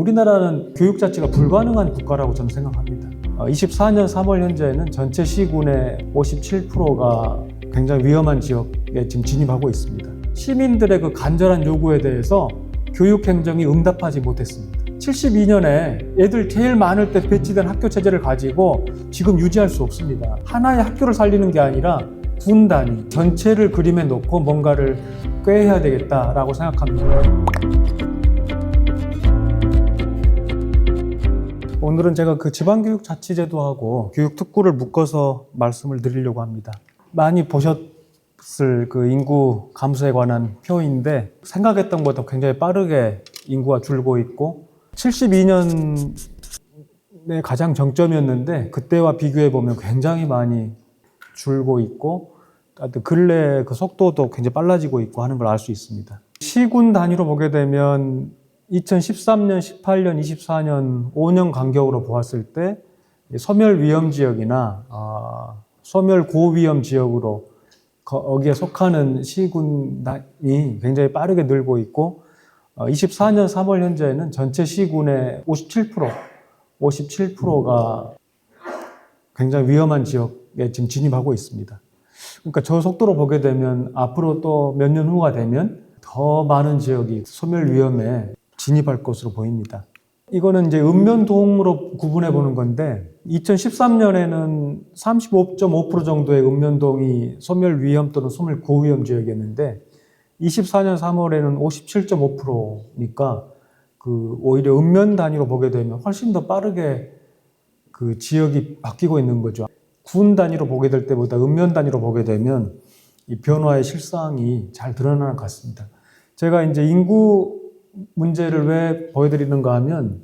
우리나라는 교육자치가 불가능한 국가라고 저는 생각합니다. 24년 3월 현재는 전체 시군의 57%가 굉장히 위험한 지역에 지금 진입하고 있습니다. 시민들의 그 간절한 요구에 대해서 교육행정이 응답하지 못했습니다. 72년에 애들 제일 많을 때 배치된 학교 체제를 가지고 지금 유지할 수 없습니다. 하나의 학교를 살리는 게 아니라 군 단위, 전체를 그림에 놓고 뭔가를 꾀해야 되겠다라고 생각합니다. 오늘은 제가 그 지방교육자치제도하고 교육특구를 묶어서 말씀을 드리려고 합니다. 많이 보셨을 그 인구 감소에 관한 표인데 생각했던 것보다 굉장히 빠르게 인구가 줄고 있고 72년에 가장 정점이었는데 그때와 비교해 보면 굉장히 많이 줄고 있고 근래 그 속도도 굉장히 빨라지고 있고 하는 걸 알 수 있습니다. 시군 단위로 보게 되면 2013년, 18년, 24년 5년 간격으로 보았을 때 소멸 위험 지역이나 소멸 고위험 지역으로 거기에 속하는 시군이 굉장히 빠르게 늘고 있고 24년 3월 현재는 전체 시군의 57%가 굉장히 위험한 지역에 지금 진입하고 있습니다. 그러니까 저 속도로 보게 되면 앞으로 또 몇 년 후가 되면 더 많은 지역이 소멸 위험에 진입할 것으로 보입니다. 이거는 이제 읍면동으로 구분해 보는 건데 2013년에는 35.5% 정도의 읍면동이 소멸 위험 또는 소멸 고위험 지역이었는데 24년 3월에는 57.5%니까 오히려 읍면 단위로 보게 되면 훨씬 더 빠르게 그 지역이 바뀌고 있는 거죠. 군 단위로 보게 될 때보다 읍면 단위로 보게 되면 이 변화의 실상이 잘 드러나는 것 같습니다. 제가 이제 인구 문제를 왜 보여드리는가 하면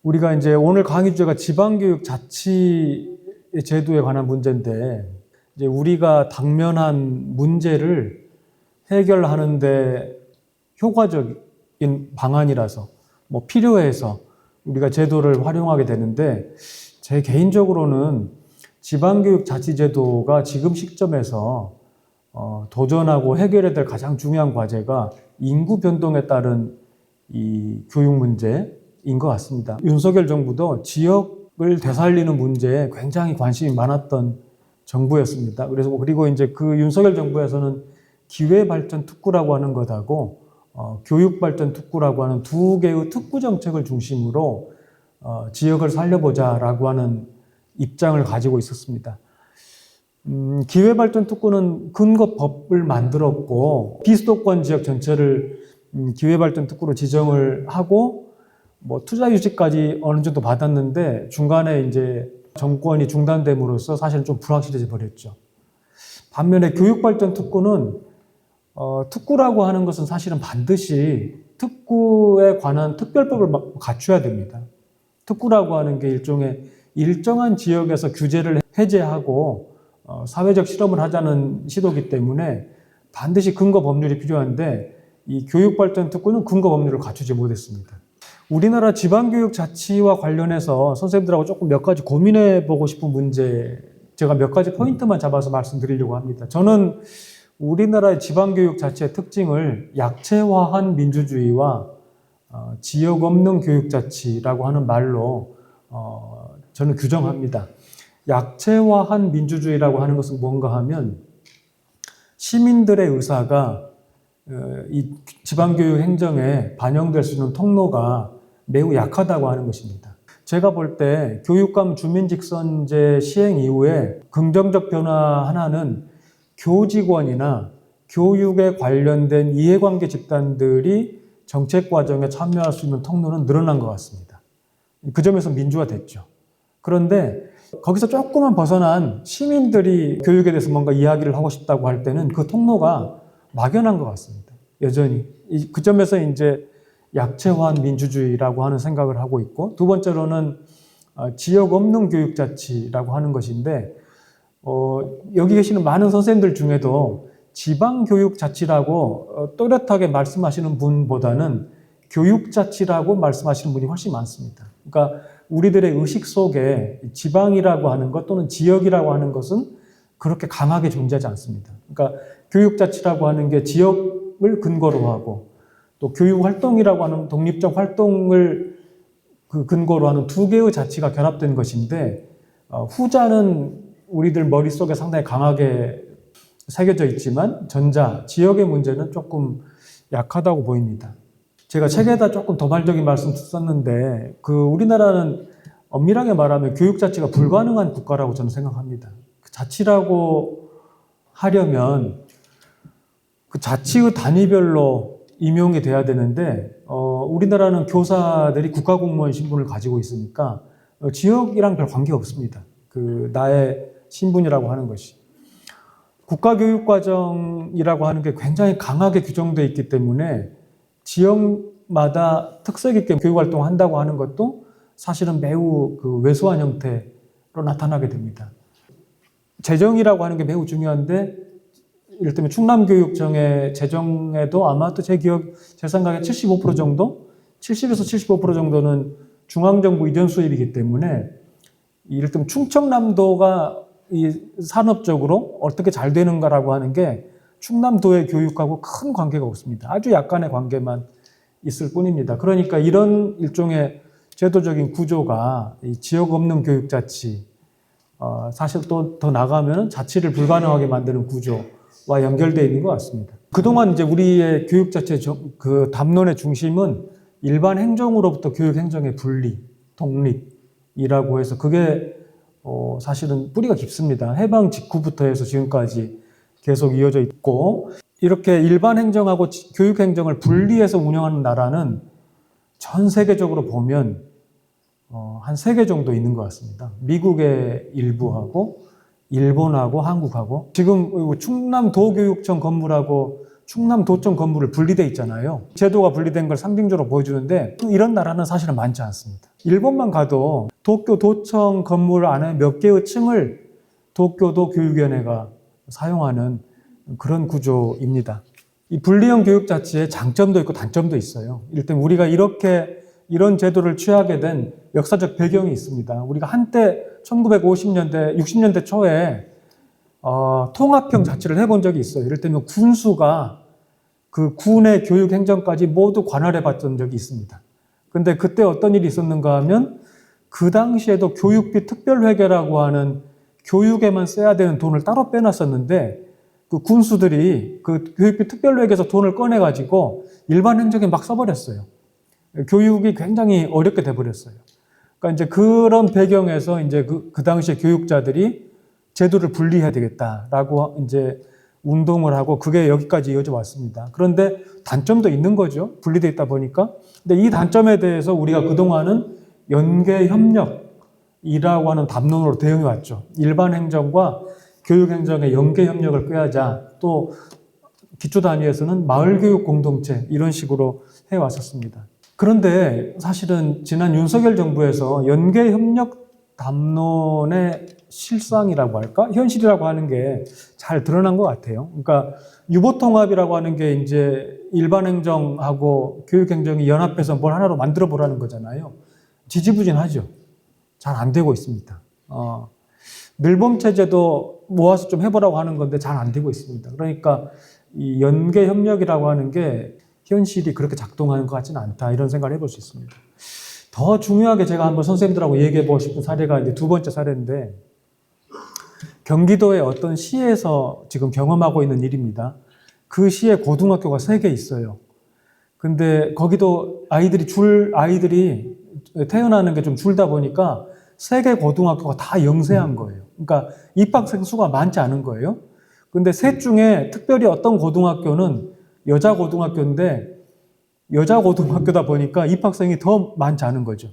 우리가 이제 오늘 강의 주제가 지방교육 자치 제도에 관한 문제인데 이제 우리가 당면한 문제를 해결하는데 효과적인 방안이라서 필요해서 우리가 제도를 활용하게 되는데 제 개인적으로는 지방교육 자치 제도가 지금 시점에서 도전하고 해결해야 될 가장 중요한 과제가 인구 변동에 따른 이 교육 문제인 것 같습니다. 윤석열 정부도 지역을 되살리는 문제에 굉장히 관심이 많았던 정부였습니다. 그리고 이제 그 윤석열 정부에서는 기회발전 특구라고 하는 것하고 교육발전 특구라고 하는 두 개의 특구 정책을 중심으로 지역을 살려보자라고 하는 입장을 가지고 있었습니다. 기회발전 특구는 근거법을 만들었고 비수도권 지역 전체를 기회발전 특구로 지정을 하고 투자 유치까지 어느 정도 받았는데 중간에 이제 정권이 중단됨으로써 사실은 좀 불확실해져 버렸죠. 반면에 교육발전 특구는 특구라고 하는 것은 사실은 반드시 특구에 관한 특별법을 갖춰야 됩니다. 특구라고 하는 게 일정한 지역에서 규제를 해제하고 사회적 실험을 하자는 시도이기 때문에 반드시 근거 법률이 필요한데 이 교육발전 특구는 근거 법률을 갖추지 못했습니다. 우리나라 지방교육 자치와 관련해서 선생님들하고 조금 몇 가지 고민해 보고 싶은 문제 제가 몇 가지 포인트만 잡아서 말씀드리려고 합니다. 저는 우리나라의 지방교육 자치의 특징을 약체화한 민주주의와 지역 없는 교육자치라고 하는 말로 저는 규정합니다. 약체화한 민주주의라고 하는 것은 뭔가 하면 시민들의 의사가 이 지방교육 행정에 반영될 수 있는 통로가 매우 약하다고 하는 것입니다. 제가 볼 때 교육감 주민직선제 시행 이후에 긍정적 변화 하나는 교직원이나 교육에 관련된 이해관계 집단들이 정책 과정에 참여할 수 있는 통로는 늘어난 것 같습니다. 그 점에서 민주화됐죠. 그런데 거기서 조금만 벗어난 시민들이 교육에 대해서 뭔가 이야기를 하고 싶다고 할 때는 그 통로가 막연한 것 같습니다. 여전히. 그 점에서 이제 약체화한 민주주의라고 하는 생각을 하고 있고 두 번째로는 지역 없는 교육자치라고 하는 것인데 여기 계시는 많은 선생님들 중에도 지방교육자치라고 또렷하게 말씀하시는 분보다는 교육자치라고 말씀하시는 분이 훨씬 많습니다. 그러니까 우리들의 의식 속에 지방이라고 하는 것 또는 지역이라고 하는 것은 그렇게 강하게 존재하지 않습니다. 그러니까 교육자치라고 하는 게 지역을 근거로 하고 또 교육활동이라고 하는 독립적 활동을 그 근거로 하는 두 개의 자치가 결합된 것인데, 후자는 우리들 머릿속에 상당히 강하게 새겨져 있지만 전자, 지역의 문제는 조금 약하다고 보입니다. 제가 책에다 조금 도발적인 말씀 썼는데, 우리나라는 엄밀하게 말하면 교육 자치가 불가능한 국가라고 저는 생각합니다. 자치라고 하려면 그 자치의 단위별로 임용이 돼야 되는데, 우리나라는 교사들이 국가공무원 신분을 가지고 있으니까 지역이랑 별 관계가 없습니다. 나의 신분이라고 하는 것이. 국가교육과정이라고 하는 게 굉장히 강하게 규정되어 있기 때문에 지역마다 특색 있게 교육활동을 한다고 하는 것도 사실은 매우 왜소한 형태로 나타나게 됩니다. 재정이라고 하는 게 매우 중요한데, 이를테면 충남교육청의 재정에도 아마도 제 생각에 75% 정도? 70에서 75% 정도는 중앙정부 이전 수입이기 때문에, 이를테면 충청남도가 이 산업적으로 어떻게 잘 되는가라고 하는 게 충남도의 교육하고 큰 관계가 없습니다. 아주 약간의 관계만 있을 뿐입니다. 그러니까 이런 일종의 제도적인 구조가 이 지역 없는 교육자치, 사실 또 더 나가면 자치를 불가능하게 만드는 구조와 연결되어 있는 것 같습니다. 그동안 이제 우리의 교육자치 그 담론의 중심은 일반 행정으로부터 교육 행정의 분리, 독립이라고 해서 그게 사실은 뿌리가 깊습니다. 해방 직후부터 해서 지금까지 계속 이어져 있고, 이렇게 일반 행정하고 교육 행정을 분리해서 운영하는 나라는 전 세계적으로 보면 한 3개 정도 있는 것 같습니다. 미국의 일부하고 일본하고 한국하고, 지금 충남도교육청 건물하고 충남도청 건물을 분리돼 있잖아요. 제도가 분리된 걸 상징적으로 보여주는데, 이런 나라는 사실은 많지 않습니다. 일본만 가도 도쿄 도청 건물 안에 몇 개의 층을 도쿄도 교육위원회가 사용하는 그런 구조입니다. 이 분리형 교육 자체에 장점도 있고 단점도 있어요. 이를테면 우리가 이런 제도를 취하게 된 역사적 배경이 있습니다. 우리가 한때 1950년대, 60년대 초에 통합형 자치를 해본 적이 있어요. 이를테면 군수가 그 군의 교육 행정까지 모두 관할해 봤던 적이 있습니다. 근데 그때 어떤 일이 있었는가 하면, 그 당시에도 교육비 특별회계라고 하는 교육에만 써야 되는 돈을 따로 빼놨었는데, 그 군수들이 그 교육비 특별회계에서 돈을 꺼내가지고 일반 행정에 막 써버렸어요. 교육이 굉장히 어렵게 돼버렸어요. 그러니까 이제 그런 배경에서 이제 그 당시에 교육자들이 제도를 분리해야 되겠다라고 이제 운동을 하고, 그게 여기까지 이어져 왔습니다. 그런데 단점도 있는 거죠. 분리되어 있다 보니까. 근데 이 단점에 대해서 우리가 그동안은 연계협력이라고 하는 담론으로 대응해 왔죠. 일반 행정과 교육행정의 연계협력을 꾀하자. 또 기초단위에서는 마을교육공동체, 이런 식으로 해왔었습니다. 그런데 사실은 지난 윤석열 정부에서 연계협력 담론의 실상이라고 할까? 현실이라고 하는 게 잘 드러난 것 같아요. 그러니까 유보통합이라고 하는 게 이제 일반 행정하고 교육 행정이 연합해서 뭘 하나로 만들어 보라는 거잖아요. 지지부진하죠. 잘 안 되고 있습니다. 늘봄체제도 모아서 좀 해보라고 하는 건데 잘 안 되고 있습니다. 그러니까 이 연계협력이라고 하는 게 현실이 그렇게 작동하는 것 같지는 않다, 이런 생각을 해볼 수 있습니다. 더 중요하게 제가 한번 선생님들하고 얘기해보고 싶은 사례가 이제 두 번째 사례인데, 경기도의 어떤 시에서 지금 경험하고 있는 일입니다. 그 시에 고등학교가 3개 있어요. 근데 거기도 아이들이 태어나는 게 좀 줄다 보니까 3개 고등학교가 다 영세한 거예요. 그러니까 입학생 수가 많지 않은 거예요. 근데 셋 중에 특별히 어떤 고등학교는 여자 고등학교인데, 여자 고등학교다 보니까 입학생이 더 많지 않은 거죠.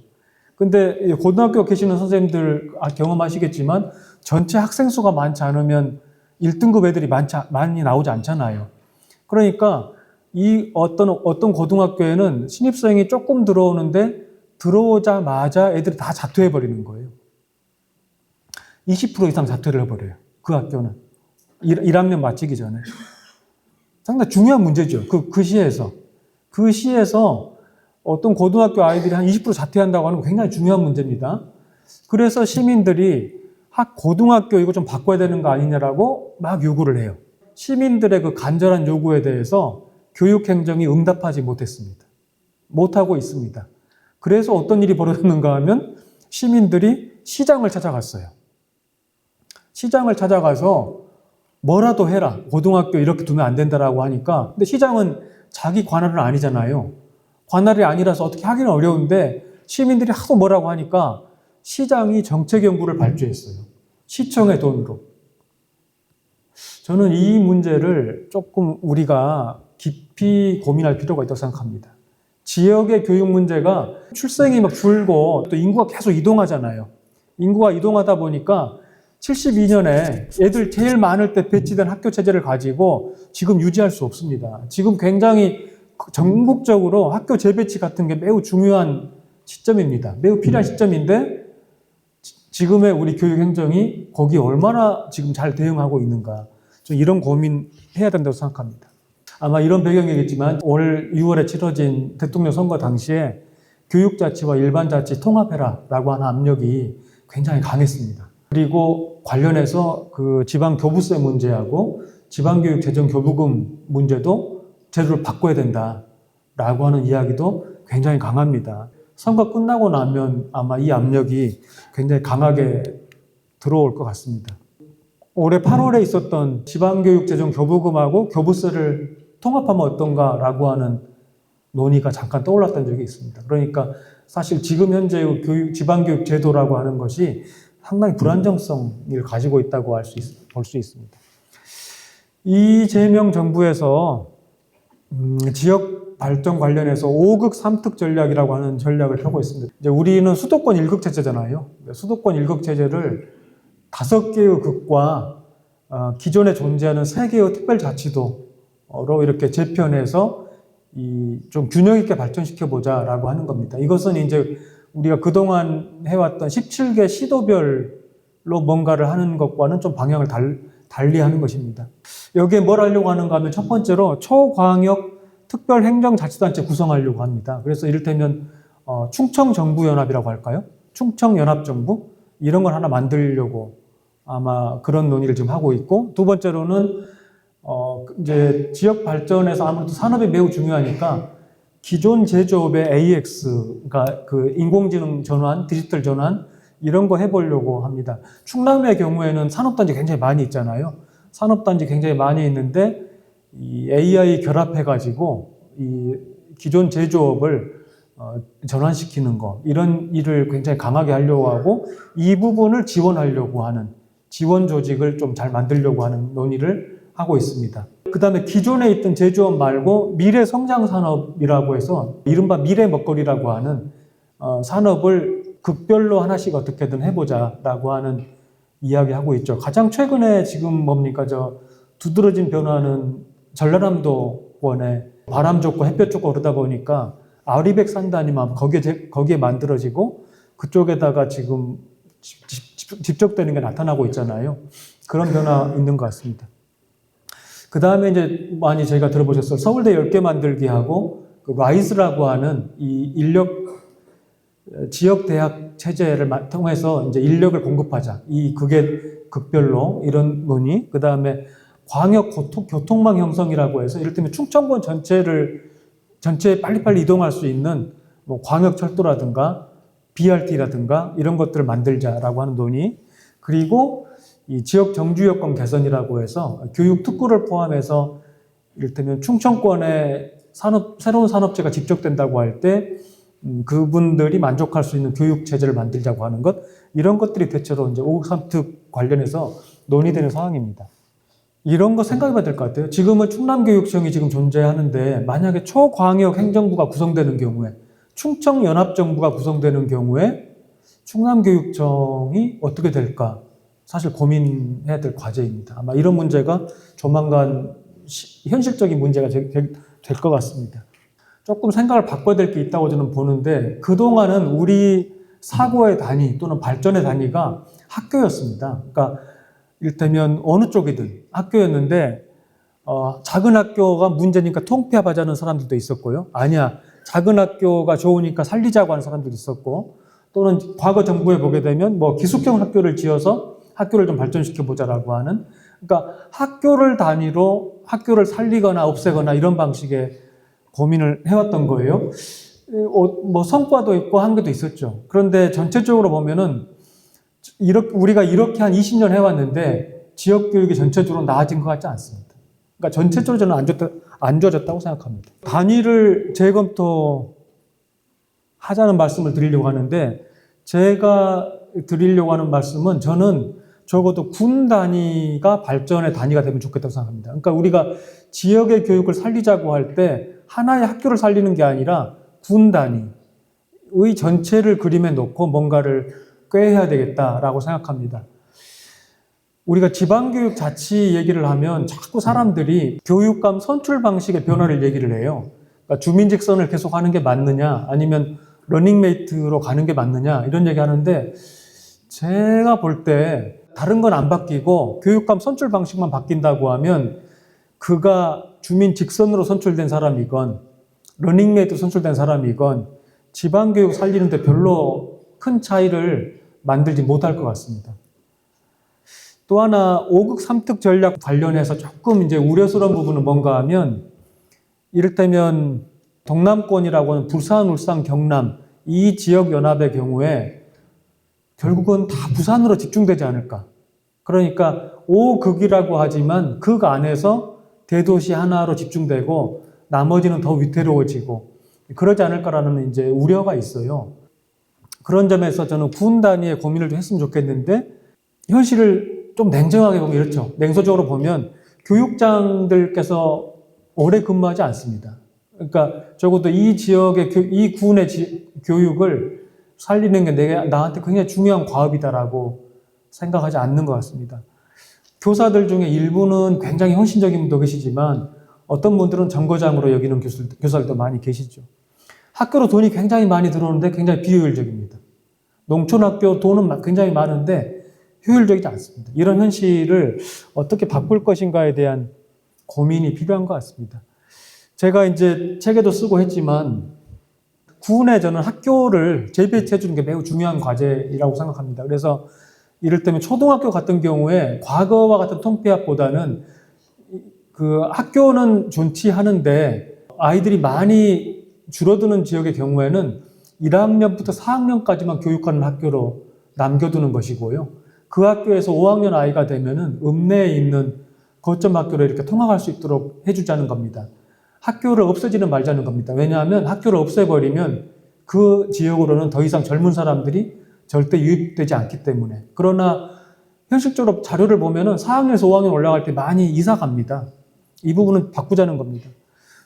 근데 고등학교 계시는 선생님들 경험하시겠지만, 전체 학생 수가 많지 않으면 1등급 애들이 많이 나오지 않잖아요. 그러니까 이 어떤 고등학교에는 신입생이 조금 들어오는데, 들어오자마자 애들이 다 자퇴해버리는 거예요. 20% 이상 자퇴를 해버려요. 그 학교는. 1학년 마치기 전에. 상당히 중요한 문제죠. 그 시에서. 그 시에서 어떤 고등학교 아이들이 한 20% 자퇴한다고 하는 건 굉장히 중요한 문제입니다. 그래서 시민들이 고등학교 이거 좀 바꿔야 되는 거 아니냐라고 막 요구를 해요. 시민들의 그 간절한 요구에 대해서 교육행정이 응답하지 못했습니다. 못하고 있습니다. 그래서 어떤 일이 벌어졌는가 하면 시민들이 시장을 찾아갔어요. 시장을 찾아가서 뭐라도 해라. 고등학교 이렇게 두면 안 된다라고 하니까. 근데 시장은 자기 관할은 아니잖아요. 관할이 아니라서 어떻게 하기는 어려운데 시민들이 하도 뭐라고 하니까 시장이 정책연구를 발주했어요. 시청의 돈으로. 저는 이 문제를 조금 우리가 깊이 고민할 필요가 있다고 생각합니다. 지역의 교육 문제가 출생이 막 줄고 또 인구가 계속 이동하잖아요. 인구가 이동하다 보니까 72년에 애들 제일 많을 때 배치된 학교 체제를 가지고 지금 유지할 수 없습니다. 지금 굉장히 전국적으로 학교 재배치 같은 게 매우 중요한 시점입니다. 매우 필요한 시점인데 지금의 우리 교육 행정이 거기에 얼마나 지금 잘 대응하고 있는가. 좀 이런 고민 해야 된다고 생각합니다. 아마 이런 배경이겠지만 올 6월에 치러진 대통령 선거 당시에 교육자치와 일반자치 통합해라라고 하는 압력이 굉장히 강했습니다. 그리고 관련해서 그 지방교부세 문제하고 지방교육 재정 교부금 문제도 제도를 바꿔야 된다라고 하는 이야기도 굉장히 강합니다. 선거 끝나고 나면 아마 이 압력이 굉장히 강하게 들어올 것 같습니다. 올해 8월에 있었던 지방교육 재정 교부금하고 교부세를 통합하면 어떤가라고 하는 논의가 잠깐 떠올랐던 적이 있습니다. 그러니까 사실 지금 현재의 지방교육 제도라고 하는 것이 상당히 불안정성을 가지고 있다고 볼 수 있습니다. 이재명 정부에서 지역 발전 관련해서 5극 3특 전략이라고 하는 전략을 펴고 있습니다. 이제 우리는 수도권 1극 체제잖아요. 수도권 1극 체제를 5개의 극과 기존에 존재하는 3개의 특별자치도로 이렇게 재편해서 좀 균형 있게 발전시켜보자라고 하는 겁니다. 이것은 이제 우리가 그동안 해왔던 17개 시도별로 뭔가를 하는 것과는 좀 방향을 달리 하는 것입니다. 여기에 뭘 하려고 하는가 하면 첫 번째로 초광역 특별행정자치단체 구성하려고 합니다. 그래서 이를테면 충청정부연합이라고 할까요? 충청연합정부? 이런 걸 하나 만들려고 아마 그런 논의를 지금 하고 있고, 두 번째로는 이제 지역 발전에서 아무래도 산업이 매우 중요하니까 기존 제조업의 AX, 그러니까 그 인공지능 전환, 디지털 전환 이런 거 해보려고 합니다. 충남의 경우에는 산업단지 굉장히 많이 있잖아요. 산업단지 굉장히 많이 있는데 이 AI 결합해가지고 이 기존 제조업을 전환시키는 거 이런 일을 굉장히 강하게 하려고 하고 이 부분을 지원하려고 하는 지원 조직을 좀 잘 만들려고 하는 논의를 하고 있습니다. 그 다음에 기존에 있던 제조업 말고 미래 성장 산업이라고 해서 이른바 미래 먹거리라고 하는 산업을 극별로 하나씩 어떻게든 해보자라고 하는 이야기하고 있죠. 가장 최근에 지금 뭡니까 두드러진 변화는 전라남도권에 바람 좋고 햇볕 좋고 그러다 보니까 아리백 산단이 거기에 만들어지고 그쪽에다가 지금 집적되는 게 나타나고 있잖아요. 그런 변화 있는 것 같습니다. 그 다음에 이제 많이 저희가 들어보셨을 서울대 10개 만들기하고 그 라이즈라고 하는 이 지역 대학 체제를 통해서 이제 인력을 공급하자. 그게 극별로 이런 논의. 그 다음에 광역 교통망 형성이라고 해서 이를테면 충청권 전체에 빨리빨리 이동할 수 있는 뭐 광역철도라든가 BRT라든가 이런 것들을 만들자라고 하는 논의. 그리고 이 지역 정주 여건 개선이라고 해서 교육 특구를 포함해서 이를테면 충청권에 새로운 산업체가 집적된다고 할 때 그분들이 만족할 수 있는 교육 체제를 만들자고 하는 것, 이런 것들이 대체로 이제 5극 3특 관련해서 논의되는 상황입니다. 이런 거 생각해 봐야 될 것 같아요. 지금은 충남교육청이 지금 존재하는데 만약에 초광역 행정부가 구성되는 경우에 충청연합정부가 구성되는 경우에 충남교육청이 어떻게 될까? 사실 고민해야 될 과제입니다. 아마 이런 문제가 조만간 현실적인 문제가 될 것 같습니다. 조금 생각을 바꿔야 될 게 있다고 저는 보는데 그동안은 우리 사고의 단위 또는 발전의 단위가 학교였습니다. 그러니까 이를테면 어느 쪽이든 학교였는데 작은 학교가 문제니까 통폐합하자는 사람들도 있었고요. 아니야, 작은 학교가 좋으니까 살리자고 하는 사람들도 있었고, 또는 과거 정부에 보게 되면 뭐 기숙형 학교를 지어서 학교를 좀 발전시켜 보자라고 하는 그러니까 학교를 단위로 학교를 살리거나 없애거나 이런 방식의 고민을 해왔던 거예요. 뭐 성과도 있고 한계도 있었죠. 그런데 전체적으로 보면은 우리가 이렇게 한 20년 해왔는데 지역 교육이 전체적으로 나아진 것 같지 않습니다. 그러니까 전체적으로 저는 안 좋아졌다고 생각합니다. 단위를 재검토하자는 말씀을 드리려고 하는데, 제가 드리려고 하는 말씀은 저는 적어도 군 단위가 발전의 단위가 되면 좋겠다고 생각합니다. 그러니까 우리가 지역의 교육을 살리자고 할 때 하나의 학교를 살리는 게 아니라 군 단위의 전체를 그림에 놓고 뭔가를 꾀해야 되겠다라고 생각합니다. 우리가 지방교육 자치 얘기를 하면 자꾸 사람들이 교육감 선출 방식의 변화를 얘기를 해요. 그러니까 주민직선을 계속 하는 게 맞느냐, 아니면 러닝메이트로 가는 게 맞느냐, 이런 얘기 하는데, 제가 볼 때 다른 건 안 바뀌고 교육감 선출 방식만 바뀐다고 하면 그가 주민직선으로 선출된 사람이건 러닝메이트 선출된 사람이건 지방교육 살리는데 별로 큰 차이를 만들지 못할 것 같습니다. 또 하나 5극 3특 전략 관련해서 조금 이제 우려스러운 부분은 뭔가 하면, 이를테면 동남권이라고 하는 부산, 울산, 경남 이 지역 연합의 경우에 결국은 다 부산으로 집중되지 않을까. 그러니까 5극이라고 하지만 극 안에서 대도시 하나로 집중되고 나머지는 더 위태로워지고 그러지 않을까라는 이제 우려가 있어요. 그런 점에서 저는 군 단위의 고민을 좀 했으면 좋겠는데, 현실을 좀 냉정하게 보면 이렇죠. 냉소적으로 보면 교육장들께서 오래 근무하지 않습니다. 그러니까 적어도 이 지역의 이 군의 교육을 살리는 게 나한테 굉장히 중요한 과업이다라고 생각하지 않는 것 같습니다. 교사들 중에 일부는 굉장히 헌신적인 분도 계시지만 어떤 분들은 정거장으로 여기는 교사들도 많이 계시죠. 학교로 돈이 굉장히 많이 들어오는데 굉장히 비효율적입니다. 농촌학교 돈은 굉장히 많은데 효율적이지 않습니다. 이런 현실을 어떻게 바꿀 것인가에 대한 고민이 필요한 것 같습니다. 제가 이제 책에도 쓰고 했지만 군에 저는 학교를 재배치해 주는 게 매우 중요한 과제라고 생각합니다. 그래서 이를테면 초등학교 같은 경우에 과거와 같은 통폐합보다는 그 학교는 존치하는데 아이들이 많이 줄어드는 지역의 경우에는 1학년부터 4학년까지만 교육하는 학교로 남겨두는 것이고요. 그 학교에서 5학년 아이가 되면은 읍내에 있는 거점 학교로 이렇게 통학할 수 있도록 해주자는 겁니다. 학교를 없애지는 말자는 겁니다. 왜냐하면 학교를 없애버리면 그 지역으로는 더 이상 젊은 사람들이 절대 유입되지 않기 때문에. 그러나 현실적으로 자료를 보면은 4학년에서 5학년 올라갈 때 많이 이사 갑니다. 이 부분은 바꾸자는 겁니다.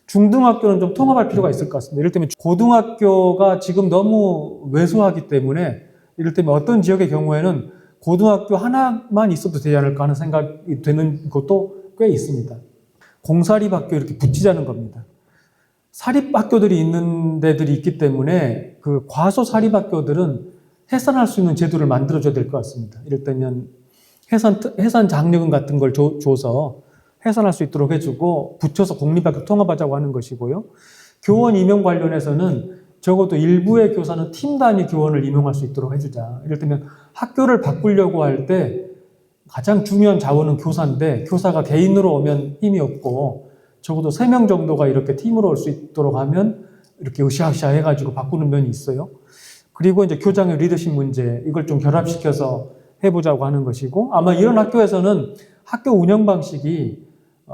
중등학교는 좀 통합할 필요가 있을 것 같습니다. 이를테면 고등학교가 지금 너무 왜소하기 때문에 이를테면 어떤 지역의 경우에는 고등학교 하나만 있어도 되지 않을까 하는 생각이 드는 것도 꽤 있습니다. 공사립학교 이렇게 붙이자는 겁니다. 사립학교들이 있는 데들이 있기 때문에 그 과소 사립학교들은 해산할 수 있는 제도를 만들어줘야 될 것 같습니다. 이를테면 해산 장려금 같은 걸 줘서 해산할 수 있도록 해주고 붙여서 공립학교 통합하자고 하는 것이고요. 교원 임용 관련해서는 적어도 일부의 교사는 팀 단위 교원을 임용할 수 있도록 해주자. 이를테면 학교를 바꾸려고 할 때 가장 중요한 자원은 교사인데 교사가 개인으로 오면 힘이 없고 적어도 3명 정도가 이렇게 팀으로 올 수 있도록 하면 이렇게 으쌰으쌰 해가지고 바꾸는 면이 있어요. 그리고 이제 교장의 리더십 문제, 이걸 좀 결합시켜서 해보자고 하는 것이고, 아마 이런 학교에서는 학교 운영 방식이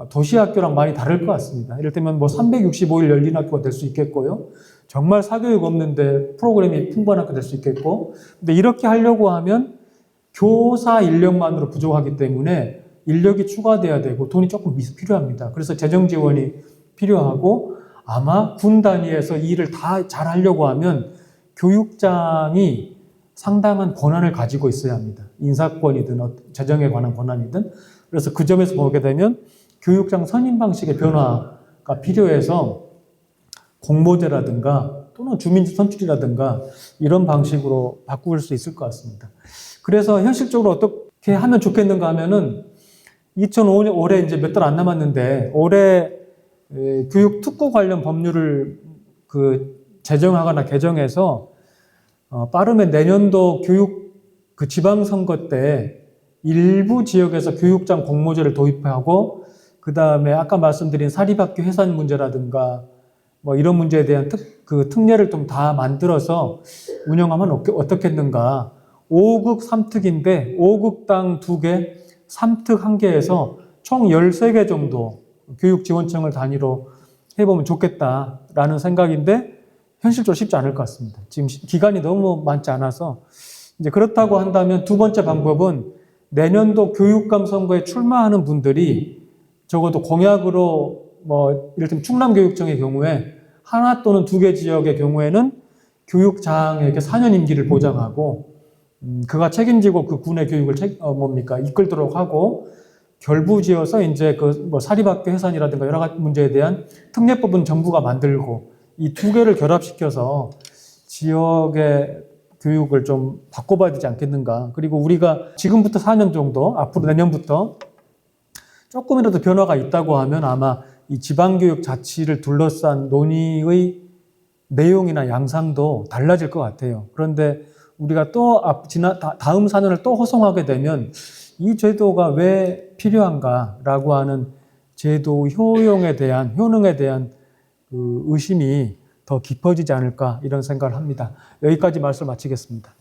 도시학교랑 많이 다를 것 같습니다. 이를테면 뭐 365일 열린 학교가 될 수 있겠고요. 정말 사교육 없는데 프로그램이 풍부한 학교 될 수 있겠고, 근데 이렇게 하려고 하면 교사 인력만으로 부족하기 때문에 인력이 추가돼야 되고 돈이 조금 필요합니다. 그래서 재정 지원이 필요하고, 아마 군 단위에서 이 일을 다 잘 하려고 하면 교육장이 상당한 권한을 가지고 있어야 합니다. 인사권이든 재정에 관한 권한이든. 그래서 그 점에서 보게 되면 교육장 선임 방식의 변화가 필요해서 공모제라든가 또는 주민직 선출이라든가 이런 방식으로 바꿀 수 있을 것 같습니다. 그래서 현실적으로 어떻게 하면 좋겠는가 하면은 2005년 올해 이제 몇 달 안 남았는데 올해 교육 특구 관련 법률을 제정하거나 개정해서 빠르면 내년도 교육 지방선거 때 일부 지역에서 교육장 공모제를 도입하고 그 다음에 아까 말씀드린 사립학교 해산 문제라든가 뭐 이런 문제에 대한 특례를 좀 다 만들어서 운영하면 어떻겠는가. 5국 3특인데 5국당 2개, 3특 1개에서 총 13개 정도 교육지원청을 단위로 해보면 좋겠다라는 생각인데 현실적으로 쉽지 않을 것 같습니다. 지금 기간이 너무 많지 않아서 이제 그렇다고 한다면 두 번째 방법은 내년도 교육감 선거에 출마하는 분들이 적어도 공약으로 뭐 이를테면 충남교육청의 경우에 하나 또는 2개 지역의 경우에는 교육장에게 4년 임기를 보장하고 그가 책임지고 그 군의 교육을 이끌도록 하고 결부지어서 이제 뭐 사립학교 해산이라든가 여러 가지 문제에 대한 특례법은 정부가 만들고 이 2개를 결합시켜서 지역의 교육을 좀 바꿔봐야 되지 않겠는가. 그리고 우리가 지금부터 4년 정도, 앞으로 내년부터 조금이라도 변화가 있다고 하면 아마 이 지방교육 자치를 둘러싼 논의의 내용이나 양상도 달라질 것 같아요. 그런데 우리가 또 다음 4년을 또 호송하게 되면 이 제도가 왜 필요한가라고 하는 제도 효능에 대한 그 의심이 더 깊어지지 않을까 이런 생각을 합니다. 여기까지 말씀 마치겠습니다.